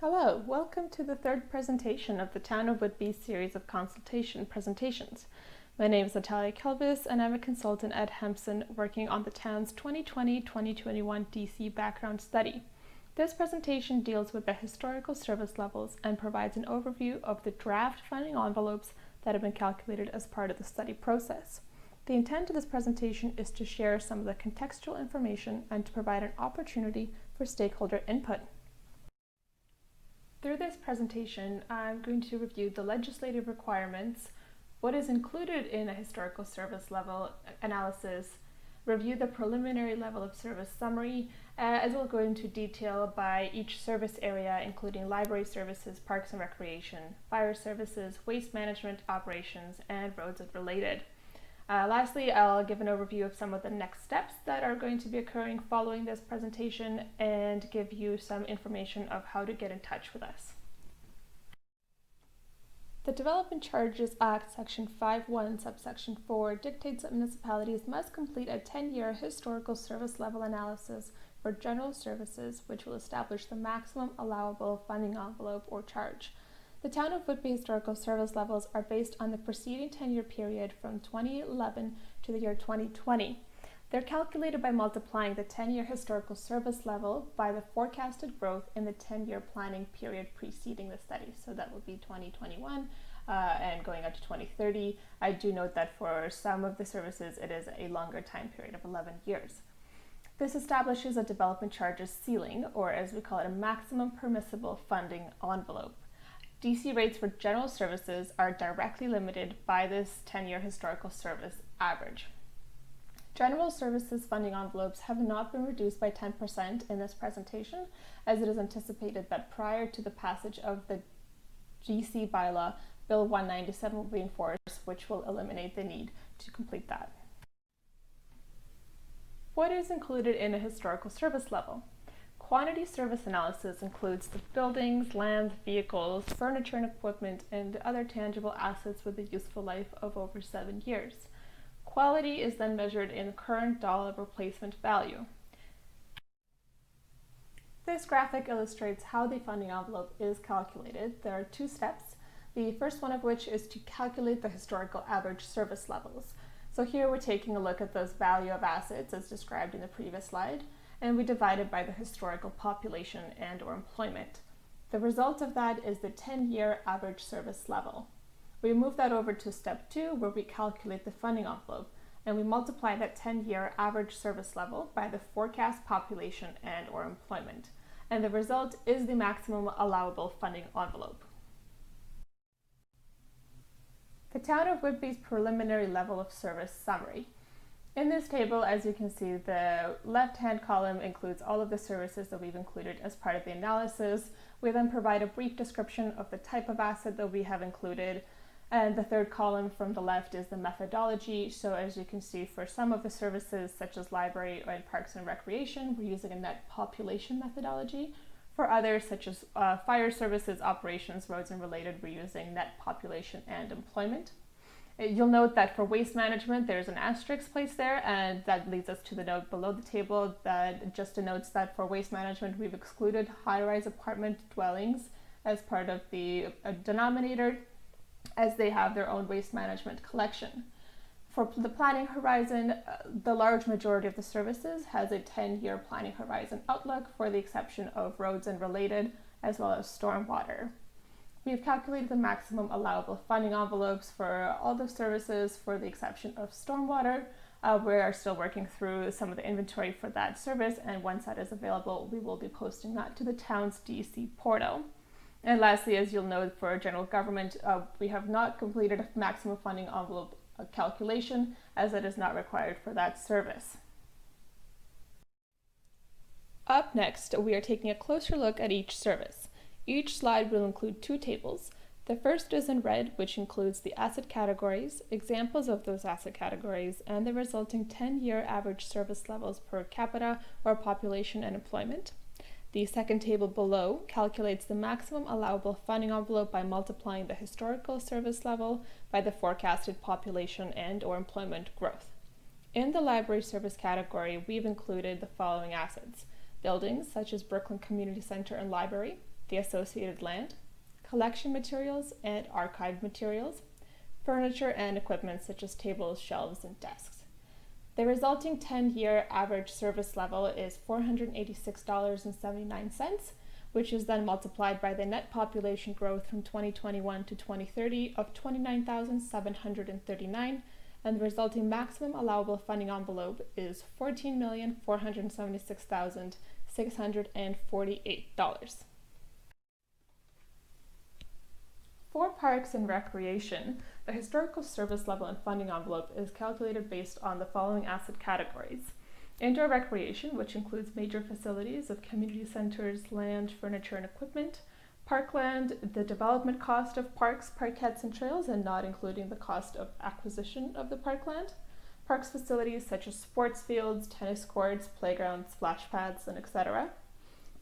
Hello, welcome to the third presentation of the Town of Whitby series of consultation presentations. My name is Natalia Kelvis and I'm a consultant at Hempson working on the town's 2020-2021 DC background study. This presentation deals with the historical service levels and provides an overview of the draft funding envelopes that have been calculated as part of the study process. The intent of this presentation is to share some of the contextual information and to provide an opportunity for stakeholder input. Through this presentation, I'm going to review the legislative requirements, what is included in a historical service level analysis, review the preliminary level of service summary, as well as go into detail by each service area, including library services, parks and recreation, fire services, waste management operations, and roads and related. Lastly, I'll give an overview of some of the next steps that are going to be occurring following this presentation and give you some information of how to get in touch with us. The Development Charges Act, Section 5.1, Subsection 4 dictates that municipalities must complete a 10-year historical service level analysis for general services, which will establish the maximum allowable funding envelope or charge. The Town of Whitby historical service levels are based on the preceding 10-year period from 2011 to the year 2020. They're calculated by multiplying the 10-year historical service level by the forecasted growth in the 10-year planning period preceding the study. So that would be 2021 and going up to 2030. I do note that for some of the services, it is a longer time period of 11 years. This establishes a development charges ceiling, or as we call it, a maximum permissible funding envelope. DC rates for general services are directly limited by this 10-year historical service average. General services funding envelopes have not been reduced by 10% in this presentation, as it is anticipated that prior to the passage of the DC bylaw, Bill 197 will be enforced, which will eliminate the need to complete that. What is included in a historical service level? Quantity service analysis includes the buildings, land, vehicles, furniture and equipment, and other tangible assets with a useful life of over 7 years. Quality is then measured in current dollar replacement value. This graphic illustrates how the funding envelope is calculated. There are 2 steps, the first one of which is to calculate the historical average service levels. So here we're taking a look at those value of assets as described in the previous slide, and we divide it by the historical population and or employment. The result of that is the 10-year average service level. We move that over to step 2, where we calculate the funding envelope, and we multiply that 10-year average service level by the forecast population and or employment. And the result is the maximum allowable funding envelope. The Town of Whitby's preliminary level of service summary. In this table, as you can see, the left-hand column includes all of the services that we've included as part of the analysis. We then provide a brief description of the type of asset that we have included. And the third column from the left is the methodology. So as you can see, for some of the services, such as library and parks and recreation, we're using a net population methodology. For others, such as fire services, operations, roads and related, we're using net population and employment. You'll note that for waste management, there's an asterisk placed there, and that leads us to the note below the table that just denotes that for waste management, we've excluded high-rise apartment dwellings as part of the denominator, as they have their own waste management collection. For the planning horizon, the large majority of the services has a 10-year planning horizon outlook, for the exception of roads and related, as well as stormwater. We've calculated the maximum allowable funding envelopes for all the services, for the exception of stormwater. We are still working through some of the inventory for that service, and once that is available, we will be posting that to the town's DC portal. And lastly, as you'll note, for general government, we have not completed a maximum funding envelope calculation, as it is not required for that service. Up next, we are taking a closer look at each service. Each slide will include 2 tables. The first is in red, which includes the asset categories, examples of those asset categories, and the resulting 10-year average service levels per capita or population and employment. The second table below calculates the maximum allowable funding envelope by multiplying the historical service level by the forecasted population and or employment growth. In the library service category, we've included the following assets: buildings such as Brooklyn Community Center and Library, the associated land, collection materials and archive materials, furniture and equipment such as tables, shelves, and desks. The resulting 10-year average service level is $486.79, which is then multiplied by the net population growth from 2021 to 2030 of 29,739, and the resulting maximum allowable funding envelope is $14,476,648. For parks and recreation, the historical service level and funding envelope is calculated based on the following asset categories: indoor recreation, which includes major facilities of community centers, land, furniture, and equipment; parkland, the development cost of parks, parkettes, and trails, and not including the cost of acquisition of the parkland; parks facilities such as sports fields, tennis courts, playgrounds, splash pads, and etc.;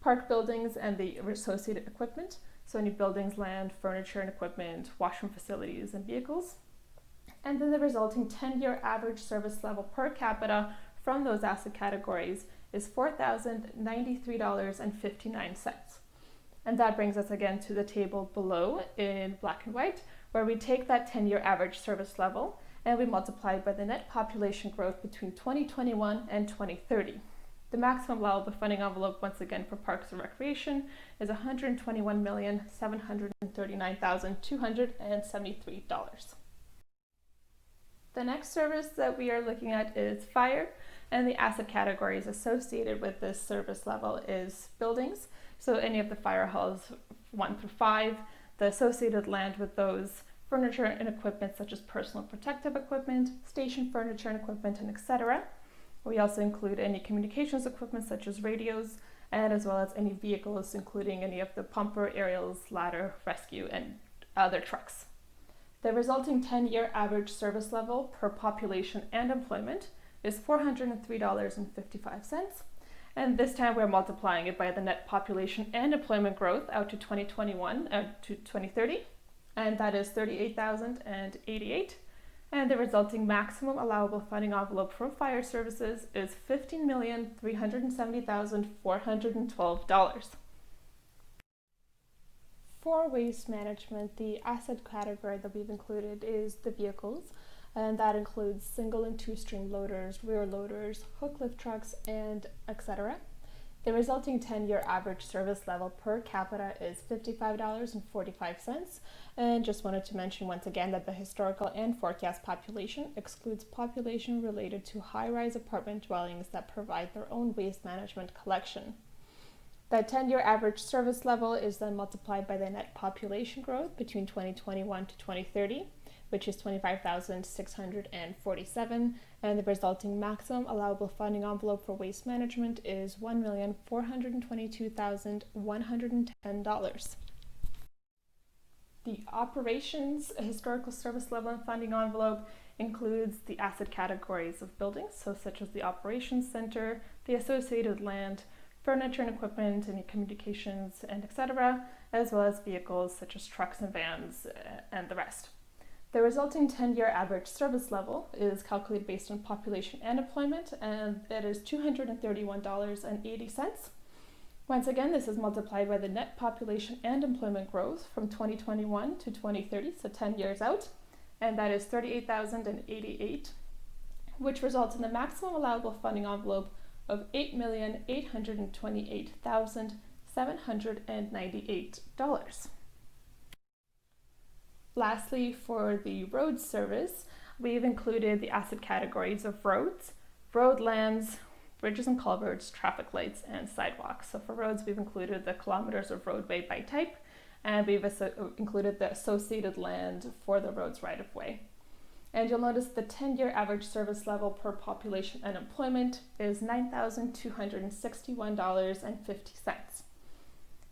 park buildings and the associated equipment, so any buildings, land, furniture, and equipment, washroom facilities, and vehicles; and then the resulting 10-year average service level per capita from those asset categories is $4,093.59. And that brings us again to the table below in black and white, where we take that 10-year average service level and we multiply it by the net population growth between 2021 and 2030. The maximum allowable funding envelope, once again for parks and recreation, is $121,739,273. The next service that we are looking at is fire, and the asset categories associated with this service level is buildings, so any of the fire halls 1 through 5, the associated land with those, furniture and equipment such as personal protective equipment, station furniture and equipment, and etc. We also include any communications equipment such as radios, and as well as any vehicles, including any of the pumper, aerials, ladder, rescue, and other trucks. The resulting 10-year average service level per population and employment is $403.55. And this time we're multiplying it by the net population and employment growth out to 2021 to 2030, and that is 38,088. And the resulting maximum allowable funding envelope for fire services is $15,370,412. For waste management, the asset category that we've included is the vehicles, and that includes single and two-string loaders, rear loaders, hook lift trucks, and etc. The resulting 10-year average service level per capita is $55.45, and just wanted to mention once again that the historical and forecast population excludes population related to high-rise apartment dwellings that provide their own waste management collection. That 10-year average service level is then multiplied by the net population growth between 2021 to 2030, which is 25,647, and the resulting maximum allowable funding envelope for waste management is $1,422,110. The operations historical service level and funding envelope includes the asset categories of buildings, so such as the operations center, the associated land, furniture and equipment, any communications, and etc., as well as vehicles such as trucks and vans and the rest. The resulting 10-year average service level is calculated based on population and employment, and that is $231.80. Once again, this is multiplied by the net population and employment growth from 2021 to 2030, so 10 years out, and that is 38,088, which results in the maximum allowable funding envelope of $8,828,798. Lastly, for the road service, we've included the asset categories of roads, roadlands, bridges and culverts, traffic lights, and sidewalks. So for roads, we've included the kilometers of roadway by type, and we've included the associated land for the road's right-of-way. And you'll notice the 10-year average service level per population and employment is $9,261.50.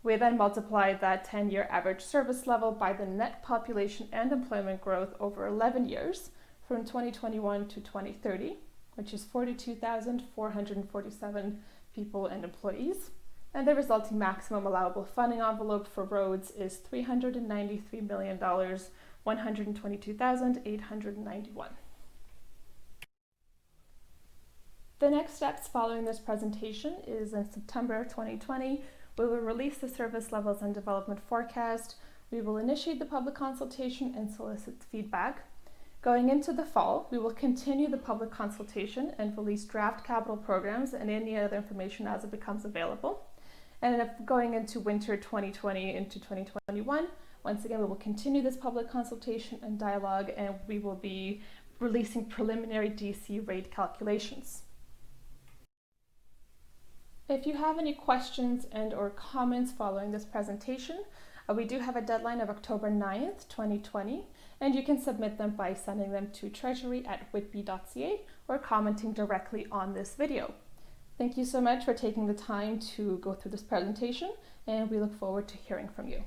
We then multiplied that 10-year average service level by the net population and employment growth over 11 years from 2021 to 2030, which is 42,447 people and employees. And the resulting maximum allowable funding envelope for roads is $393,122,891. The next steps following this presentation is in September 2020, We will release the service levels and development forecast. We will initiate the public consultation and solicit feedback. Going into the fall, we will continue the public consultation and release draft capital programs and any other information as it becomes available. And if going into winter 2020 into 2021, once again, we will continue this public consultation and dialogue, and we will be releasing preliminary DC rate calculations. If you have any questions and/or comments following this presentation, we do have a deadline of October 9th, 2020, and you can submit them by sending them to treasury@whitby.ca or commenting directly on this video. Thank you so much for taking the time to go through this presentation, and we look forward to hearing from you.